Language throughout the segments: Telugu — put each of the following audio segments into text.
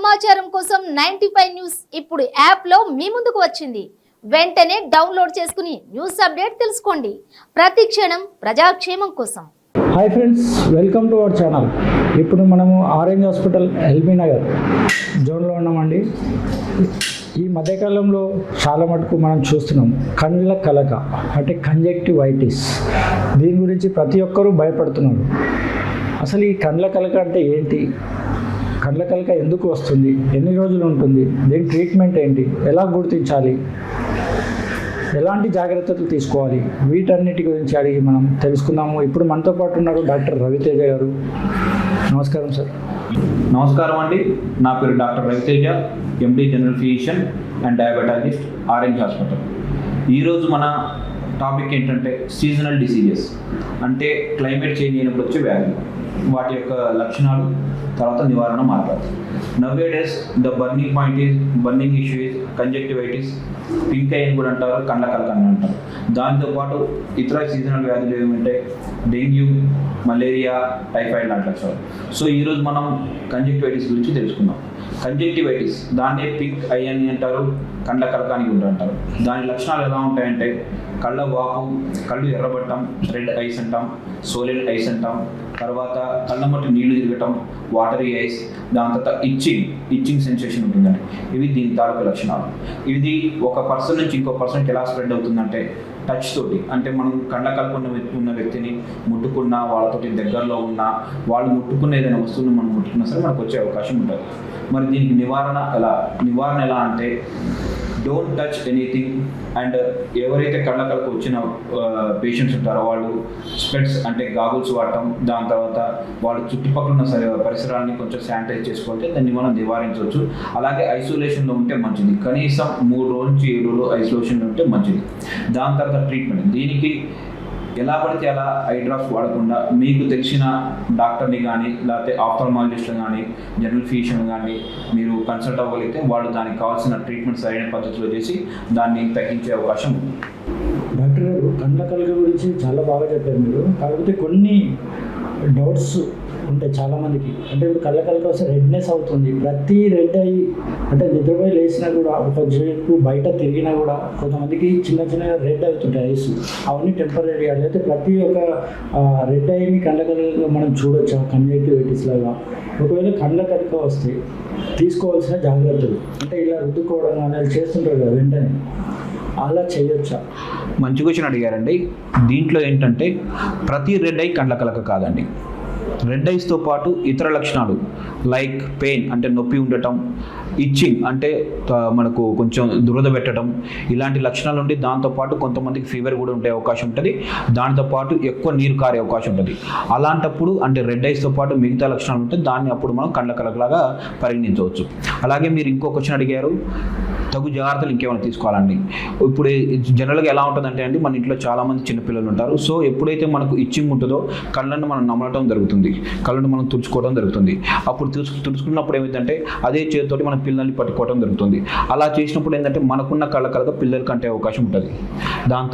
సమాచారం కోసం 95 న్యూస్ ఇప్పుడు యాప్లో మీ ముందుకు వచ్చింది. వెంటనే డౌన్లోడ్ చేసుకుని న్యూస్ అప్డేట్ తెలుసుకోండి. ప్రతి క్షణం ప్రజాక్షేమం కోసం. Hi friends, welcome to our channel. ఇప్పుడు మనము ఆరెంజ్ హాస్పిటల్ ఎల్బీ నగర్ జోన్లో ఉన్నామండి. ఈ మధ్యకాలంలో చాలా మటుకు మనం చూస్తున్నాం కండ్ల కలక అంటే కంజక్టివైటిస్. దీని గురించి ప్రతి ఒక్కరూ భయపడుతున్నారు. అసలు ఈ కండ్ల కలక అంటే ఏంటి, కండ్ల కలక ఎందుకు వస్తుంది, ఎన్ని రోజులు ఉంటుంది, దీని ట్రీట్మెంట్ ఏంటి, ఎలా గుర్తించాలి, ఎలాంటి జాగ్రత్తలు తీసుకోవాలి, వీటన్నిటి గురించి అడిగి మనం తెలుసుకుందాము. ఇప్పుడు మనతో పాటు ఉన్నారు డాక్టర్ రవితేజ గారు. నమస్కారం సార్. నమస్కారం అండి. నా పేరు doctor Raviteja, MD general physician and diabetologist, orange hospital. ఈరోజు మన టాపిక్ ఏంటంటే సీజనల్ డిసీజెస్, అంటే క్లైమేట్ చేంజ్ అయినప్పుడు వచ్చే వ్యాధులు, వాటి యొక్క లక్షణాలు, తర్వాత నివారణ మార్గాలు. నవ్వే days the burning issue is conjunctivitis, pink I అని కూడా అంటారు, కండ్ల కలక అని అంటారు. దాంతోపాటు ఇతర సీజనల్ వ్యాధులు ఏమంటే డెంగ్యూ, మలేరియా, టైఫాయిడ్ లాంటి లక్షణాలు. సో ఈరోజు మనం కంజక్టివైటిస్ గురించి తెలుసుకుందాం. కంజక్టివైటిస్ దాన్నే పింక్ ఐ అని అంటారు, కండ్ల కలక అని కూడా అంటారు. దాని లక్షణాలు ఎలా ఉంటాయంటే కళ్ళ వాపు, కళ్ళు ఎర్రబట్టం, రెడ్ ఐస్ అంటాం, సోలెన్ ఐస్ అంటాం, తర్వాత కళ్ళ మట్టి నీళ్లు తిరగటం, వాటరీ ఐస్, దాని తర్వాత ఇచ్చింగ్ సెన్సేషన్ ఉంటుందండి. ఇవి దీని తాలూకు లక్షణాలు. ఇది ఒక పర్సన్ నుంచి ఇంకో పర్సన్కి ఎలా స్ప్రెడ్ అవుతుందంటే టచ్ తోటి, అంటే మనం కండ్ల కలక ఉన్న వ్యక్తిని ముట్టుకున్నా, వాళ్ళతోటి దగ్గరలో ఉన్నా, వాళ్ళు ముట్టుకున్న ఏదైనా వస్తువును మనం ముట్టుకున్నా సరే మనకు వచ్చే అవకాశం ఉంటుంది. మరి దీనికి నివారణ ఎలా అంటే డోంట్ టచ్ ఎనీథింగ్. అండ్ ఎవరైతే కళ్ళ కలక వచ్చిన పేషెంట్స్ ఉంటారో వాళ్ళు స్పెట్స్ అంటే గాగుల్స్ వాడటం, దాని తర్వాత వాళ్ళు చుట్టుపక్కల ఉన్న పరిసరాన్ని కొంచెం శానిటైజ్ చేసుకుంటే దాన్ని మనం నివారించవచ్చు. అలాగే ఐసోలేషన్లో ఉంటే మంచిది, కనీసం 3 రోజుల నుంచి 7 రోజులు ఐసోలేషన్లో ఉంటే మంచిది. దాని తర్వాత ట్రీట్మెంట్, దీనికి ఎలా పడితే అలా ఐ డ్రాప్స్ వాడకుండా మీకు తెలిసిన డాక్టర్ని కానీ, లేకపోతే ఆఫ్థాల్మాలజిస్ట్ని కానీ, జనరల్ ఫిజిషియన్ కానీ మీరు కన్సల్ట్ అవ్వగలిగితే వాళ్ళు దానికి కావాల్సిన ట్రీట్మెంట్ సరైన పద్ధతిలో చేసి దాన్ని తగ్గించే అవకాశం ఉంది. డాక్టర్ గారు, కండ్ల కలక గురించి చాలా బాగా చెప్పారు మీరు. కాకపోతే కొన్ని డౌట్స్ ఉంటాయి చాలామందికి. అంటే ఇప్పుడు కళ్ళ కలక వస్తే రెడ్నెస్ అవుతుంది, ప్రతి రెడ్ అయ్యి అంటే నిద్రపోయి లేచినా కూడా, ఒకసేపు బయట తిరిగినా కూడా కొంతమందికి చిన్న చిన్నగా రెడ్ అవుతుంటాయి ఐస్. అవన్నీ టెంపరీ. అయితే ప్రతి ఒక్క రెడ్ అయ్యి కళ్ళ కలక మనం చూడొచ్చా కంజక్టివైటిస్ లాగా? ఒకవేళ కళ్ళ కలక వస్తే తీసుకోవాల్సిన జాగ్రత్తలు అంటే ఇలా రుద్దుకోవడం అనేది చేస్తుంటారు కదా, వెంటనే అలా చేయొచ్చా? మంచి క్వశ్చన్ అడిగారండి. దీంట్లో ఏంటంటే ప్రతి రెడ్ ఐ కండ్ల కలక కాదండి. రెడ్ ఐస్తో పాటు ఇతర లక్షణాలు లైక్ పెయిన్ అంటే నొప్పి ఉండటం, ఇచ్చింగ్ అంటే మనకు కొంచెం దురద పెట్టడం, ఇలాంటి లక్షణాలు ఉండి దాంతోపాటు కొంతమందికి ఫీవర్ కూడా ఉండే అవకాశం ఉంటుంది. దాంతోపాటు ఎక్కువ నీరు కారే అవకాశం ఉంటుంది. అలాంటప్పుడు అంటే రెడ్ ఐస్తో పాటు మిగతా లక్షణాలు ఉంటే దాన్ని అప్పుడు మనం కండ్ల కలకలాగా పరిగణించవచ్చు. అలాగే మీరు ఇంకో క్వశ్చన్ అడిగారు, తగు జాగ్రత్తలు ఇంకేమైనా తీసుకోవాలండి. ఇప్పుడు జనరల్గా ఎలా ఉంటుందంటే అండి, మన ఇంట్లో చాలామంది చిన్నపిల్లలు ఉంటారు. సో ఎప్పుడైతే మనకు ఇచ్చింగ్ ఉంటుందో కళ్ళను మనం నమలటం జరుగుతుంది, కళ్ళను మనం తుడుచుకోవడం జరుగుతుంది. అప్పుడు తుడుచుకున్నప్పుడు ఏమైందంటే అదే చేతితోటి మన పిల్లల్ని పట్టుకోవడం జరుగుతుంది. అలా చేసినప్పుడు ఏంటంటే మనకున్న కళ్ళ కలక పిల్లలకి అంటే అవకాశం ఉంటుంది. దాని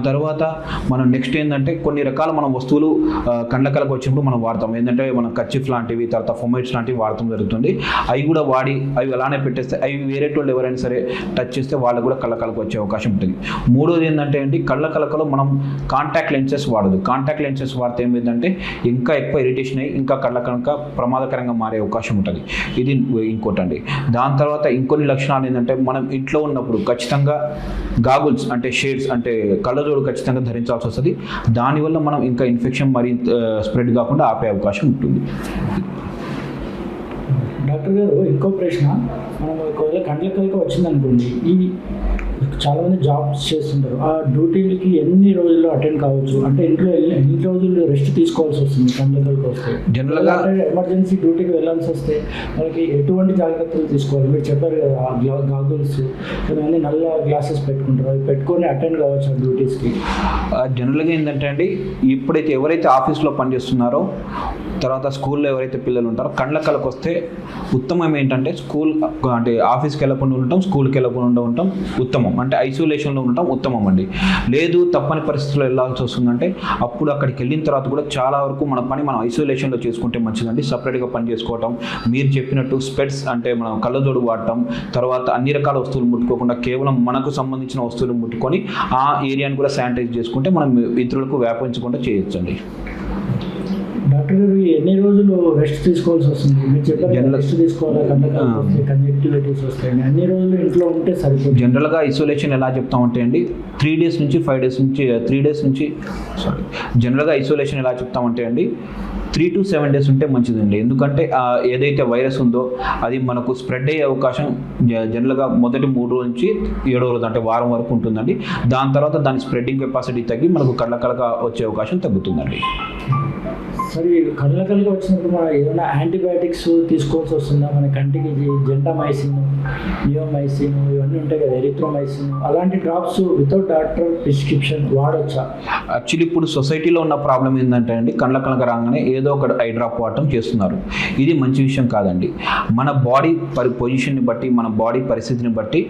తర్వాత మనం నెక్స్ట్ ఏంటంటే కొన్ని రకాల మనం వస్తువులు కండ్ల కలక వచ్చినప్పుడు మనం వాడతాం. ఏంటంటే మనం కర్చీఫ్ లాంటివి, తర్వాత ఫొమైట్స్ లాంటివి వాడటం జరుగుతుంది. అవి కూడా వాడి అవి అలానే పెట్టేస్తే అవి వేరే వాళ్ళు ఎవరైనా సరే టచ్ చేస్తే వాళ్ళకు కూడా కళ్ళ కలక వచ్చే అవకాశం ఉంటుంది. మూడోది ఏంటంటే అండి, కళ్ళ కలకలో మనం కాంటాక్ట్ లెన్సెస్ వాడదు. కాంటాక్ట్ లెన్సెస్ వాడితే ఏమైందంటే ఇంకా ఎక్కువ ఇరిటేషన్ అయ్యి ఇంకా కళ్ళ కనుక ప్రమాదకరంగా మారే అవకాశం ఉంటుంది. ఇది ఇంకోటండి. దాని తర్వాత ఇంకొన్ని లక్షణాలు ఏంటంటే మనం ఇంట్లో ఉన్నప్పుడు ఖచ్చితంగా గాగుల్స్ అంటే షేడ్స్ అంటే కళ్ళజోడు ఖచ్చితంగా ధరించాల్సి వస్తుంది. దానివల్ల మనం ఇంకా ఇన్ఫెక్షన్ మరి స్ప్రెడ్ కాకుండా ఆపే అవకాశం ఉంటుంది. డాక్టర్ గారు, ఇంకో ప్రశ్న, మనం ఒకవేళ కండ్ల కలక వచ్చిందనుకోండి, చాలామంది జాబ్స్ చేస్తుంటారు, ఆ డ్యూటీలకి ఎన్ని రోజుల్లో అటెండ్ కావచ్చు? అంటే ఇంట్లో ఎన్ని రోజులు రెస్ట్ తీసుకోవాల్సి వస్తుంది కండ్ల కలక వస్తే? జనరల్గా ఎమర్జెన్సీ డ్యూటీకి వెళ్ళాల్సి వస్తే మనకి ఎటువంటి జాగ్రత్తలు తీసుకోవాలి? మీరు చెప్పారు కదా, గాగుల్స్, కొంతమంది నల్ల గ్లాసెస్ పెట్టుకుంటారు, అవి పెట్టుకొని అటెండ్ కావచ్చు ఆ డ్యూటీస్కి. జనరల్గా ఏంటంటే అండి, ఇప్పుడైతే ఎవరైతే ఆఫీస్లో పనిచేస్తున్నారో, తర్వాత స్కూల్లో ఎవరైతే పిల్లలు ఉంటారో కండ్ల కలక వస్తే ఉత్తమం ఏంటంటే ఆఫీస్కి వెళ్ళకుండా ఉండటం, స్కూల్కి వెళ్ళకుండా ఉండటం ఉత్తమం. అంటే ఐసోలేషన్లో ఉండటం ఉత్తమం అండి. లేదు తప్పని పరిస్థితుల్లో వెళ్ళాల్సి వస్తుందంటే అప్పుడు అక్కడికి వెళ్ళిన తర్వాత కూడా చాలా వరకు మన పని మనం ఐసోలేషన్లో చేసుకుంటే మంచిదండి. సపరేట్గా పని చేసుకోవటం, మీరు చెప్పినట్టు స్పెట్స్ అంటే మనం కళ్ళజోడు వాడటం, తర్వాత అన్ని రకాల వస్తువులు ముట్టుకోకుండా కేవలం మనకు సంబంధించిన వస్తువులు ముట్టుకొని ఆ ఏరియాని కూడా శానిటైజ్ చేసుకుంటే మనం ఇతరులకు వ్యాపించకుండా చేయొచ్చండి. డాక్టర్ గారు ఎన్ని రోజులు రెస్ట్ తీసుకోవాల్సి వస్తుంది? మీరు చెప్పారు రెస్ట్ తీసుకోవాలి, కంజక్టివిటీస్ వస్తాయి, అన్ని రోజులు ఇంట్లో ఉంటే సరిపోతుంది. జనరల్గా ఐసోలేషన్ ఎలా చెప్తామంటే అండి 3 days నుంచి 5 days నుంచి జనరల్గా ఐసోలేషన్ ఎలా చెప్తామంటే అండి 3 to 7 days ఉంటే మంచిదండి. ఎందుకంటే ఏదైతే వైరస్ ఉందో అది మనకు స్ప్రెడ్ అయ్యే అవకాశం జనరల్గా మొదటి 3 రోజుల నుంచి 7వ రోజు అంటే వారం వరకు ఉంటుందండి. దాని తర్వాత దాని స్ప్రెడ్డింగ్ కెపాసిటీ తగ్గి మనకు కళ్ళకలగా వచ్చే అవకాశం తగ్గుతుందండి. సరే, కళ్ళకలగా వచ్చినప్పుడు మనం ఏదైనా యాంటీబయాటిక్స్ తీసుకోవాల్సి వస్తుందా? మన కంటికి జెంటామైసిన్, నియోమైసిన్ ఇవన్నీ ఉంటాయి కదా, ఎరిథ్రోమైసిన్, అలాంటి డ్రాప్స్ వితౌట్ డాక్టర్ ప్రిస్క్రిప్షన్ వాడొచ్చా? యాక్చువల్లీ ఇప్పుడు సొసైటీలో ఉన్న ప్రాబ్లం ఏంటంటే అండి కళ్ళకలగా రాగానే ఏదో ఒక ఐ డ్రాప్ వాడటం చేస్తున్నారు. ఇది మంచి విషయం కాదండి. మన బాడీ పొజిషన్ని బట్టి, మన బాడీ పరిస్థితిని బట్టి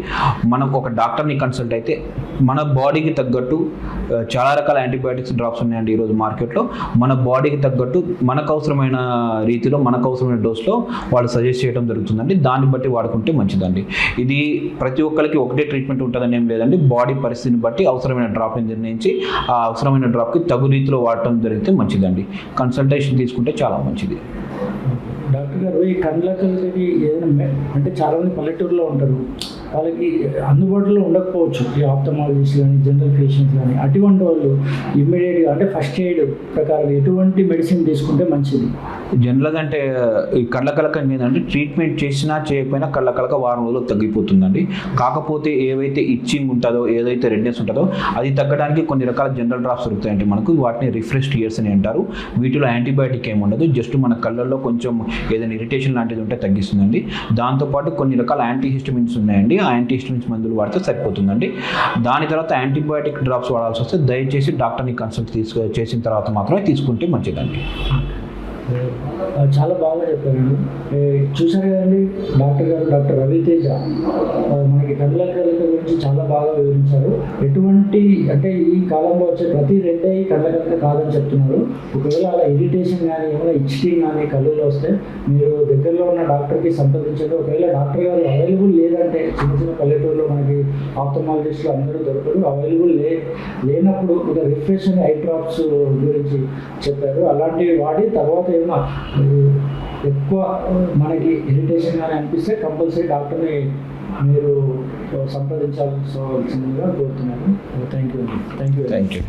మనం ఒక డాక్టర్ని కన్సల్ట్ అయితే మన బాడీకి తగ్గట్టు చాలా రకాల యాంటీబయాటిక్స్ డ్రాప్స్ ఉన్నాయండి ఈరోజు మార్కెట్లో. మన బాడీకి తగ్గట్టు మనకు అవసరమైన రీతిలో మనకు అవసరమైన డోస్లో వాళ్ళు సజెస్ట్ చేయడం జరుగుతుందండి. దాన్ని బట్టి వాడుకుంటే మంచిదండి. ఇది ప్రతి ఒక్కరికి ఒకటే ట్రీట్మెంట్ ఉంటుందని ఏం లేదండి. బాడీ పరిస్థితిని బట్టి అవసరమైన డ్రాప్ని నిర్ణయించి ఆ అవసరమైన డ్రాప్కి తగు రీతిలో వాడటం జరిగితే మంచిదండి. కన్సల్టేషన్ తీసుకుంటే చాలా మంచిది. డాక్టర్ గారు ఈ కళ్ళకలకి ఏదైనా అంటే చాలామంది పల్లెటూరులో ఉంటారు, వాళ్ళకి అందుబాటులో ఉండకపోవచ్చు ఈ ఆప్థమాలజిస్ట్ కానీ జనరల్ ఫిజిషియన్స్ కానీ. అటువంటి వాళ్ళు ఇమ్మీడియట్గా అంటే ఫస్ట్ ఎయిడ్ ప్రకారం ఎటువంటి మెడిసిన్ తీసుకుంటే మంచిది? జనరల్గా అంటే ఈ కళ్ళకలక ఏంటంటే ట్రీట్మెంట్ చేసినా చేయకపోయినా కళ్ళకలక వారం రోజులు తగ్గిపోతుందండి. కాకపోతే ఏవైతే ఇచ్చింగ్ ఉంటుందో, ఏదైతే రెడ్నెస్ ఉంటుందో అది తగ్గడానికి కొన్ని రకాల జనరల్ డ్రాప్స్ దొరుకుతాయండి మనకు. వాటిని రిఫ్రెష్డ్ ఇయర్స్ అని అంటారు. వీటిలో యాంటీబయాటిక్ ఏమి ఉండదు, జస్ట్ మన కళ్ళల్లో కొంచెం ఏదైనా ఇరిటేషన్ లాంటిది ఉంటే తగ్గిస్తుందండి. దాంతోపాటు కొన్ని రకాల యాంటీహిస్టమిన్స్ ఉన్నాయండి, ఆ యాంటీహిస్టమిన్స్ మందులు వాడితే సరిపోతుందండి. దాని తర్వాత యాంటీబయాటిక్ డ్రాప్స్ వాడాల్సి వస్తే దయచేసి డాక్టర్ని కన్సల్ట్ చేసిన తర్వాత మాత్రమే తీసుకుంటే మంచిదండి. చాలా బాగా చెప్పారండి. చూశారు కదండి డాక్టర్ గారు, డాక్టర్ రవితేజ మనకి కళ్ళకలక గురించి చాలా బాగా వివరించారు. ఎటువంటి అంటే ఈ కాలంలో వచ్చే ప్రతి రెండే కళ్ళకలక కాదని చెప్తున్నారు. ఒకవేళ అలా ఇరిటేషన్ కానీ ఏమైనా ఇచ్చింగ్ కానీ కళ్ళులో వస్తే మీరు దగ్గరలో ఉన్న డాక్టర్కి సంప్రదించండి. ఒకవేళ డాక్టర్ గారు అవైలబుల్ లేదంటే చిన్న చిన్న పల్లెటూరులో మనకి ఆప్థమాలజిస్టులు అందరూ దొరకరు, అవైలబుల్ లేనప్పుడు ఒక రిఫ్రెషింగ్ ఐ డ్రాప్స్ గురించి చెప్పారు. అలాంటివి వాడి తర్వాత ఏమో ఎక్కువ మనకి ఇరిటేషన్ కానీ అనిపిస్తే కంపల్సరీ డాక్టర్ని మీరు సంప్రదించాల్సిందిగా కోరుతున్నాను. Thank you.